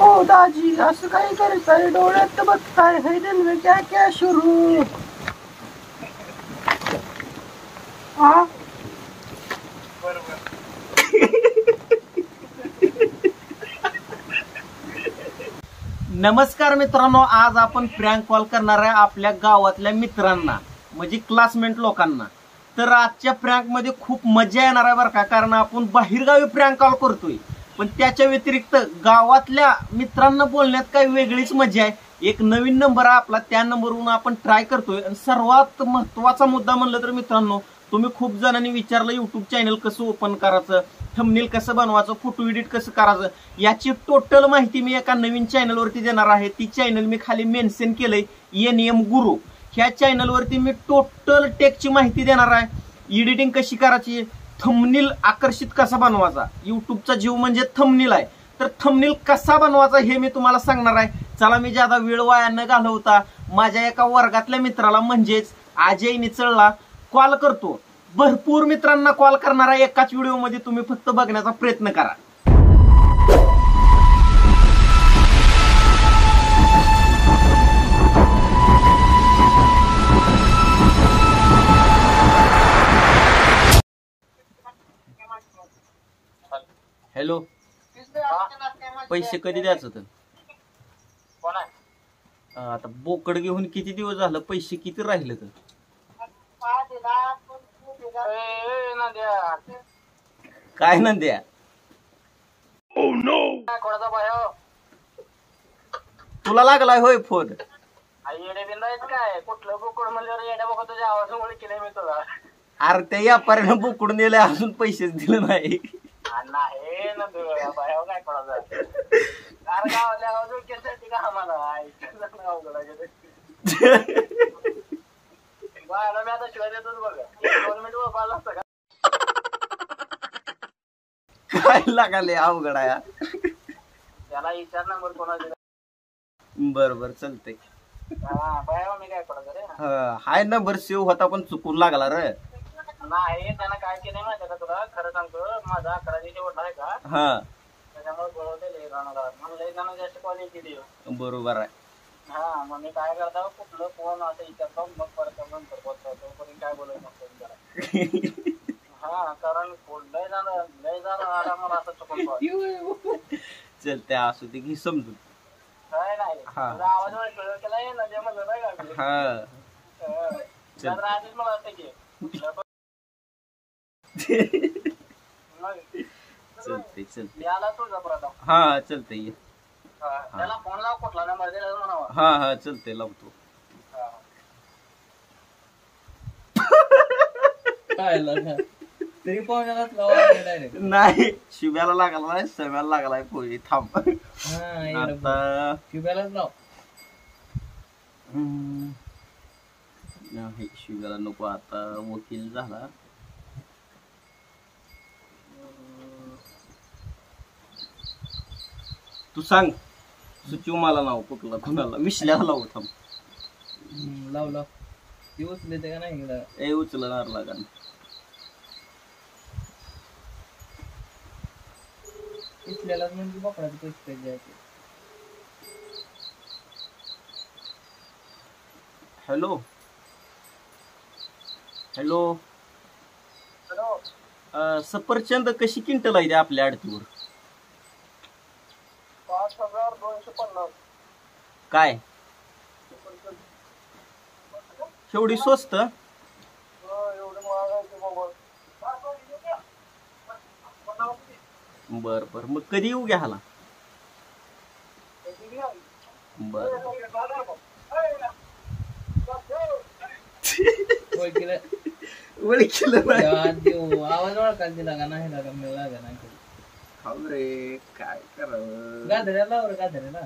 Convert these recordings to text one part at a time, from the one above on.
ओ दाजी असं काय करताय डोळ्यात बघताय हे दिन में क्या क्या शुरू हा नमस्कार मित्रांनो, आज आपण प्रँक कॉल करणार आहे आपल्या गावातल्या मित्रांना म्हणजे क्लासमेट लोकांना. तर आजच्या प्रँक मध्ये खूप मजा येणार आहे बरं का, कारण आपण बाहेरगावी प्रँक कॉल करतोय पण त्याच्या व्यतिरिक्त गावातल्या मित्रांना बोलण्यात काही वेगळीच मजा आहे. एक नवीन नंबर आहे आपला, त्या नंबरवरून आपण ट्राय करतोय. आणि सर्वात महत्वाचा मुद्दा म्हणलं तर मित्रांनो, तुम्ही खूप जणांनी विचारलं युट्यूब चॅनल कसं ओपन करायचं, थंबनेल कसं बनवायचं, फोटो एडिट कसं करायचं, याची टोटल माहिती मी एका नवीन चॅनलवरती देणार आहे. ती चॅनल मी खाली मेन्शन केलंय, NM गुरु. ह्या चॅनलवरती मी टोटल टेकची माहिती देणार आहे. एडिटिंग कशी करायची, थंबनेल आकर्षित कसा बनवायचा, युट्यूबचा जीव म्हणजे थंबनेल आहे, तर थंबनेल कसा बनवायचा हे मी तुम्हाला सांगणार आहे. चला, मी ज्यादा वेळ वाया न घालवता माझ्या एका वर्गातल्या मित्राला म्हणजेच अजय निचळला कॉल करतो. भरपूर मित्रांना कॉल करणारा एकाच व्हिडिओ मध्ये तुम्ही फक्त बघण्याचा प्रयत्न करा. हॅलो, पैसे कधी द्यायचं तर? आता बोकड घेऊन किती दिवस झालं, पैसे किती राहिले तर? काय ना द्या. तुला लागलाय होय फोन? काय कुठलं बोकड म्हणजे येड्या बोकड तुझ्या आवाजामुळे केलंय मी तुला. अरे त्या व्यापाऱ्यानं बोकड नेले, अजून पैसेच दिले नाही. नाही ना तुझ्या बाहेर काय कोणाचा अरे गावाल्या आवाज केसाठी का आम्हाला बाळाला मी आता शिवाय देतोच बघा. 2 मिनिट वापरला असतं का? काय लागाले अवघड आहे. त्याला विचार नंबर कोणाचा. बर बर चालतंय. हा बाहेर मी काय कोणाचा रे. हाय नंबर सेव्ह होता पण चुकून लागला रे. नाही, त्यानं काय केलंय माहिती का तुला, खरं सांगतो, माझा 11 शेवट आहे का, हा त्याच्यामुळे बोलवते म्हणलं जास्त कॉलेज केली. बरोबर आहे. हा मग मी काय करता, कुठलं फोन असं विचारतो, मग परत नंतर बोलतो तोपर्यंत काय बोलायचं नको. हा कारण लय झालं आला मला असं चुकून चलते असू दे की समजून. काय नाही आवाज मला केला ना जे म्हणलं नाही का. आधीच मला असं की चलते चलते. याला तुझा परत. हा चलते. त्याला फोन लाव, कुठला नंबर दिला म्हणावा. हा हा चलते लावतो. तरी डायरेक्ट नाही, शिव्याला लागला नाही, सव्याला लागलाय. पोरी थांब आता शिव्यालाच लाव. नाही शिव्याला नको, आता वकील झाला. तू सांग सुचू मला नाव कुठला, कुणाला विश्ल्याला लावू. थांब लाव लाव. ती उचलते का नाही? ए उचलणार लागा. इथल्यालाच म्हणजे बोकडाचे पैसे द्यायचे. Hello hello. सफरचंद कशी क्विंटल आहे आपल्या आडतीवर? 5250. काय एवढी स्वस्त? बर बर, मग कधी येऊ घ्यायला? बर आवाज ओळखायला दिला का नाही लागा, मी लागा नाही रे. काय करावं, गाधऱ्याला लाव रे, गाधऱ्याला.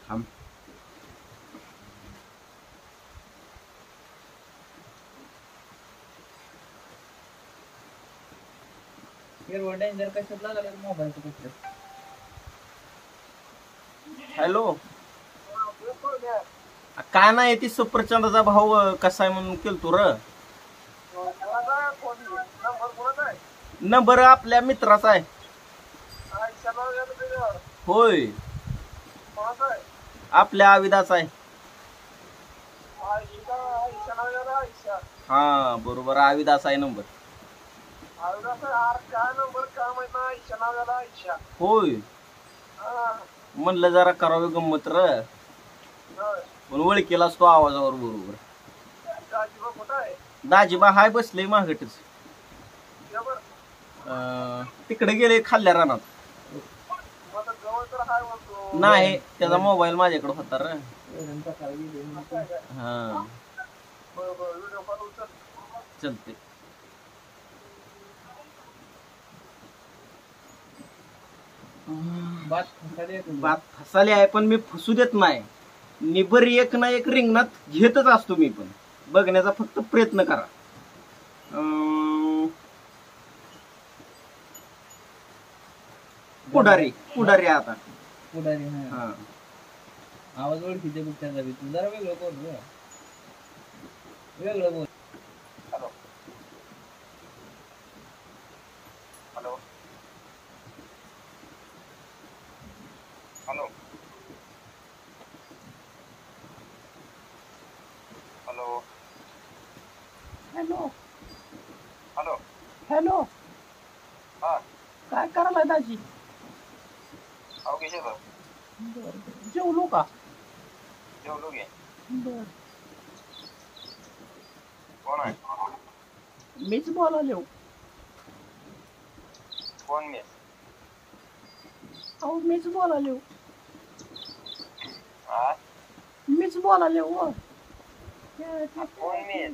थांब डेंजर कशात लागला मोबाईलचं कसं. हॅलो. काय नाही, ती सफरचंदाचा भाव कसा आहे म्हणून केलतो र. नंबर आपल्या मित्राचा आहे. होय कोणाचा आहे? आपल्या आविदाचा आहे. आयशा आयशा नावाला आयशा. हा बरोबर, आविदाचा आहे नंबर. आयशा यार काय नंबर काय माहित नाही. आयशा नावाला आयशा. होय, हा म्हणलं जरा करावी गंमत र, होय. पण ओळखीला असतो आवाजावर बरोबर. दाजीबा कुठं आहे? दाजीबा हाय बसले मागटच. या बरं. तिकडे गेले खाल्ल्या रानात. मग आता जवळ तर हाय म्हणतो. नाही, त्याचा मोबाईल माझ्याकडे होता र. हा बरं बरं व्हिडिओ कॉल उचल. चलते. बात फसाली आहे पण मी फसू देत नाही. निबर एक ना एक रिंगणात घेतच असतो मी, पण बघण्याचा फक्त प्रयत्न करा. पुढारी पुढारी आता पुढारी. हा आवाज ओळखीचे बघ त्याचा बी. तू जरा वेगळं बोल रे, वेगळं बोल. Hello hello hello hello hello hello. Hello, हा काय करायला दाजी? अहो कशे बघ. जेवलो का? जेवलो घे. बर, कोण आहे? मीच बोलालो. कोण मी? अहो मीच बोलालो. हा मीच बोलालो. कोण मी?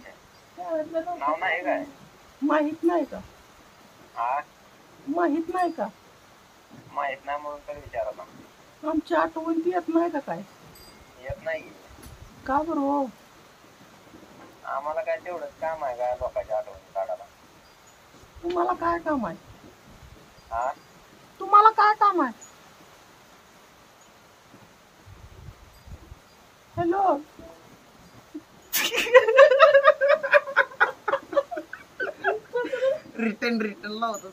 नाव नाही काय? माहित नाही का? हा माहित नाही का? माहित नाही म्हणून तर विचारला. आमच्या आठवणीत येत नाही का काय? येत नाही. का बरं हो? आम्हाला काय तेवढंच काम आहे का लोकांच्या आठवणी काढायला. तुम्हाला काय काम आहे? हा तुम्हाला काय काम आहे? हॅलो. रिटर्न लावतो.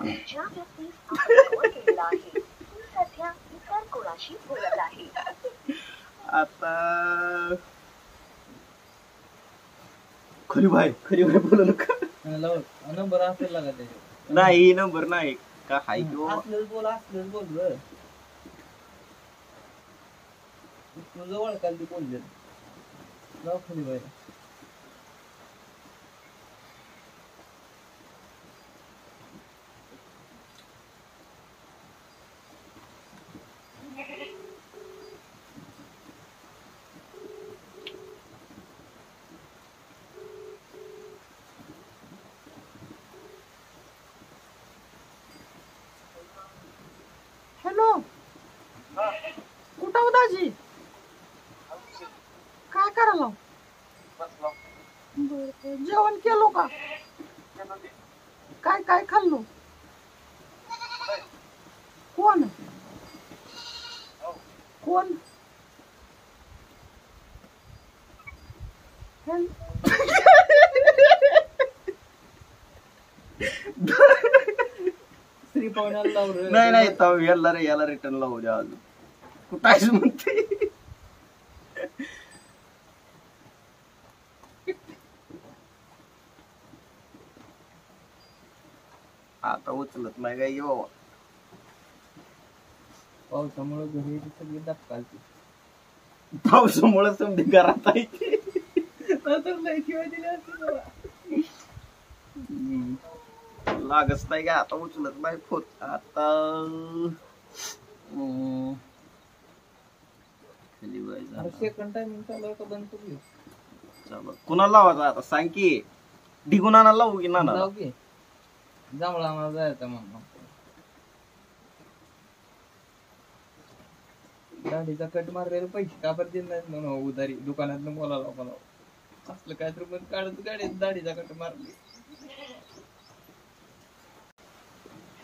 ज्या व्यक्तीस आपण कॉल केलेला आहे ती सध्या इतर कोणाशी बोलत आहे. आता खरी भाई बोलू नका. नंबर असेल लागा त्याच्यावर. नाही नंबर नाही का हाय किंवा असलंच बोल रे. तुझं ओळखाल ती बोलले जाऊ खाली बाहेर. हॅलो, कुठं हो दाजी? काय करायला? बसलो. बरं, जेवण केलो का? काय काय खाल्लो? कोण कोण? श्री पाहुण्याला लाव रे. नाही तो याला रिटर्न लावू द्या. अजून कुठं आहेस म्हणते. आता उचलत नाही काय बाबा. पावसामुळे घरी सगळी दपकालती. पावसामुळे समधी घरात आहे. लागच नाही का आता उचलत नाही फोन. आता सेकंड टाइमिंग चालू का बंद करू? चला कुणाला लावायचा आता सांग की. ढिगुनाना लावू की नाना? लाव की. जांभळा आम्हाला जायचं म्हणून. दाढीचा कट मारलेले पैसे का बरं देत नाहीत म्हणून उधारी दुकानात बोलायला मला असलं काय तर पण काढत गाडीत दाढीचा कट मारली.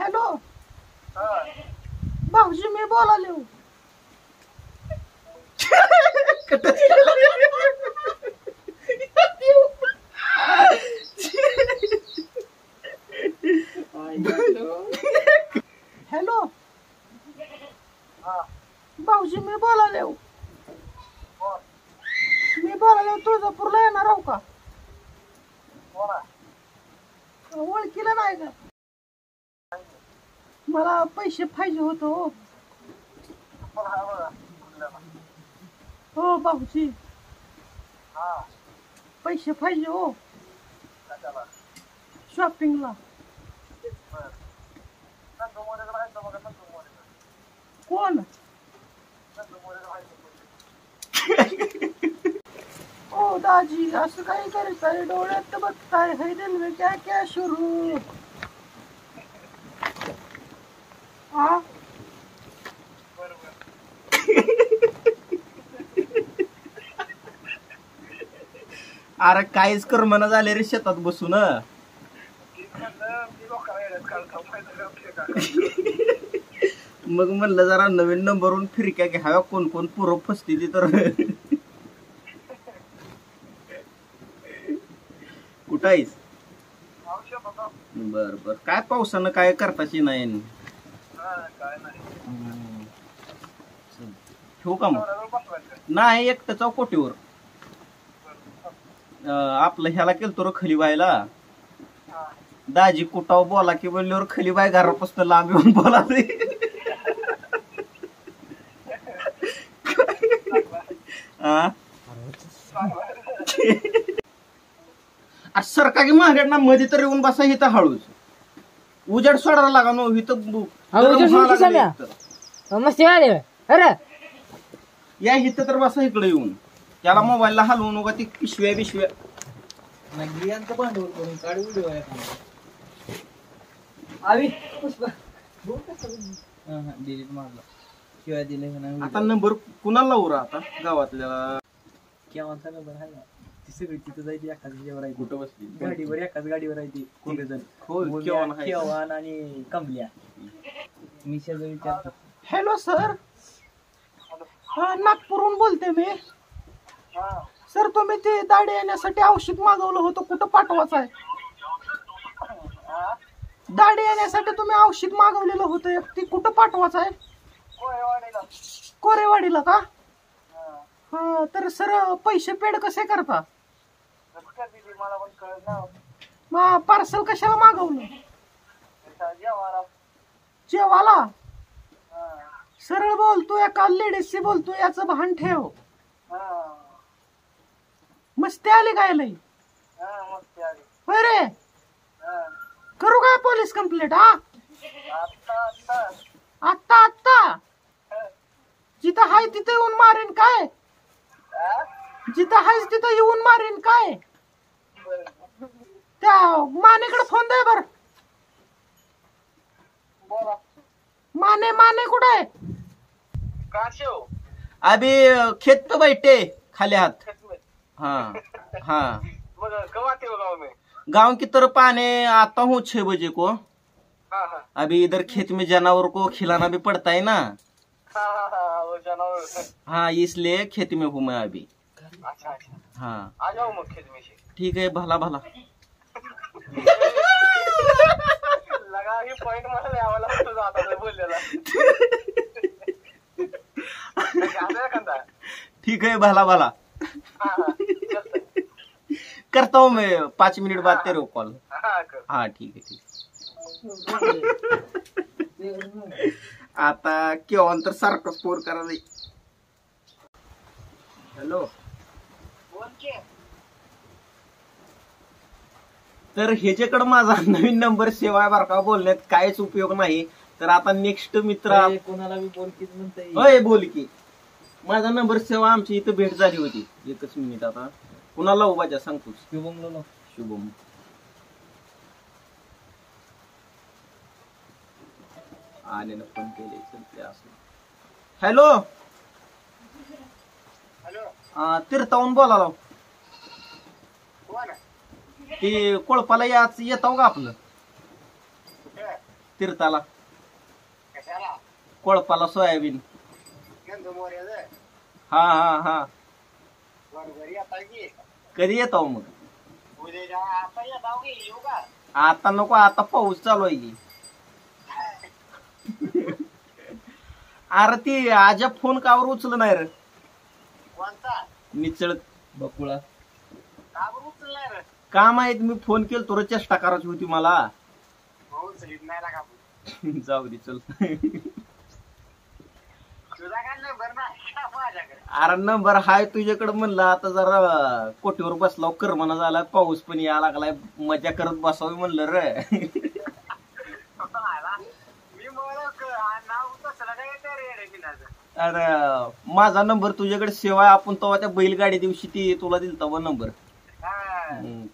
हॅलो भाऊजी मी बोलाले. हॅलो भाऊजी मी बोलाले तुळजापूरला येणार आहो का? ओळखीला नाही का? मला पैसे पाहिजे होत हो. हो भाऊजी पैसे पाहिजे हो शॉपिंगला. कोण? ओ दाजी असं काय करताय? डोळ्यात बघताय हे रेल्वे क्या क्या सुरू. हा अरे काहीच कर्मना झाले रे शेतात बसून. मग म्हणलं जरा नवीन नंबरवरून फिरक्या घ्याव्या कोण कोण पुरं फसती ती तर. कुठं आहेस? बर बर काय पावसानं काय करताची नाही. ठेवू का मग? नाही एकटं चौकोटीवर आपलं ह्याला केलतो रे खलीबाईला. दाजी कुटाव बोला की बोलल्यावर खलीबाई घरापासून लांब येऊन बोला. सरका की महागडना मध्ये तर येऊन बसा इथं हळूच. उजेड सोडायला लागा नो इथं मस्त अरे या इथं तर बसा इकडे येऊन. त्याला मोबाईलला हलवू नका ती पिशव्या बिशव्या. भांडवल करून काढ व्हिडिओ डिलीट मारला शिवाय दिले. आता नंबर कुणाला लावू रा आता गावातल्या? केव्हाचा नंबर आहे ना ती सगळी तिथं जायची एकाच ह्याच्यावर आहे. कुठं बसली? गाडीवर एकाच गाडीवर आहे ती तिघजण. केव्हा केव्हान आणि कमल्या. मी शेजारी विचारतो. हॅलो सर नागपूरहून बोलते मी. सर तुम्ही ते दाढी येण्यासाठी औषध मागवलं होतं कुठं पाठवायचं आहे? दाढी येण्यासाठी तुम्ही औषध मागवलेलं होतं ती कुठं पाठवायचं आहे? कोरेवाडीला का? हा तर सर पैसे पेड कसे करता? पार्सल कशाला मागवलं? जेवाला? सरळ बोलतोय एका लेडीजशी बोलतोय याचं भान ठेव. मस्ती आली काय लई? होय रे करू काय पोलीस कंप्लेंट? हा आत्ता आत्ता जिथं हाय तिथं येऊन मारेन काय? जिथं हायच तिथं येऊन मारेन काय? त्या मानेकडे फोन दे बर. माने माने कुठे आहे? अभी खेत पे बैठे खाली हाथ. हाँ हाँ गांव की तरफ आने आता हूँ 6 बजे को. अभी इधर खेत में जानवर को खिलाना भी पड़ता है ना. हाँ इसलिए खेत में हूँ मैं अभी. हाँ आ जाओ मग खेत में. ठीक है भला भला. लगा ही पॉइंट मला द्यावाला तुझा आता बोललेला. ठीक है भला भला. करता हूँ मैं 5 मिनट बाद तेरे को कॉल. हाँ ठीक है ठीक. आता केव्हा तर सारखं स्कोर करायला. हॅलो तर ह्याच्याकडे माझा नवीन नंबर सेवा आहे बरं का. बोलण्यात काहीच उपयोग नाही. तर आता नेक्स्ट मित्र कोणाला बी बोल की म्हणताय. होय बोल की. माझा नंबर सेवा आमची इथं भेट झाली होती. एकच मिनिट आता कुणाला उभाच्या सांगतोस? शुभम शुभम आलेलं फोन केले चलते असं. हॅलो तीर्थाहून बोला. ते कोळपाला याच येताव का आपलं तीर्थाला? कोळपाला सोयाबीन. हा हा हा कधी येताव मग? आता नको आता पाऊस चालू आहे की. अरे ती आजा फोन कावर उचल नाही रे कोणता निचळ बकुळा का बरं उचललाय रे का माहित मी फोन केल तो चेष्टा करायची होती मला हो उचलीत नाही लागा जाऊ दे चल तुझा काय नंबर नाही का माझ्याकडे अरे नंबर हाय तुझ्याकडे म्हणलं आता जरा कोटीवर बसला करमना झाला पाऊस पण या लागलाय मजा करत बसावी म्हणलं रे मी मला नाव कसलं काय रे रेमिनाचं अरे माझा नंबर तुझ्याकडे सेवा आपण तेव्हा त्या बैलगाडी दिवशी ती तुला दिलता व नंबर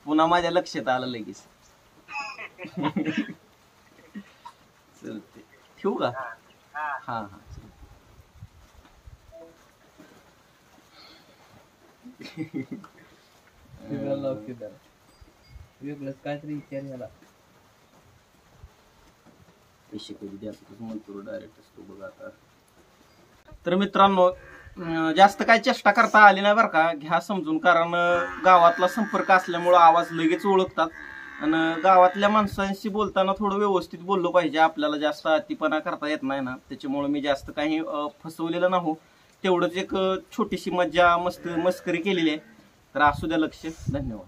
पुन्हा माझ्या लक्षात आलं लगेच चलते ठेवू का हा हा वेगळंच काहीतरी विचार झाला पैसे कधी द्यायचं म्हणतो डायरेक्ट असतो बघा आता तर मित्रांनो जास्त काय चेष्टा करता आली नाही बरं का घ्या समजून कारण गावातला संपर्क असल्यामुळं आवाज लगेच ओळखतात आणि गावातल्या माणसांशी बोलताना थोडं व्यवस्थित बोललो पाहिजे आपल्याला जास्त अतिपणा करता येत नाही ना त्याच्यामुळे मी जास्त काही फसवलेलं नाही तेवढंच एक छोटीशी मज्जा मस्करी केलेली आहे तर असू द्या लक्ष धन्यवाद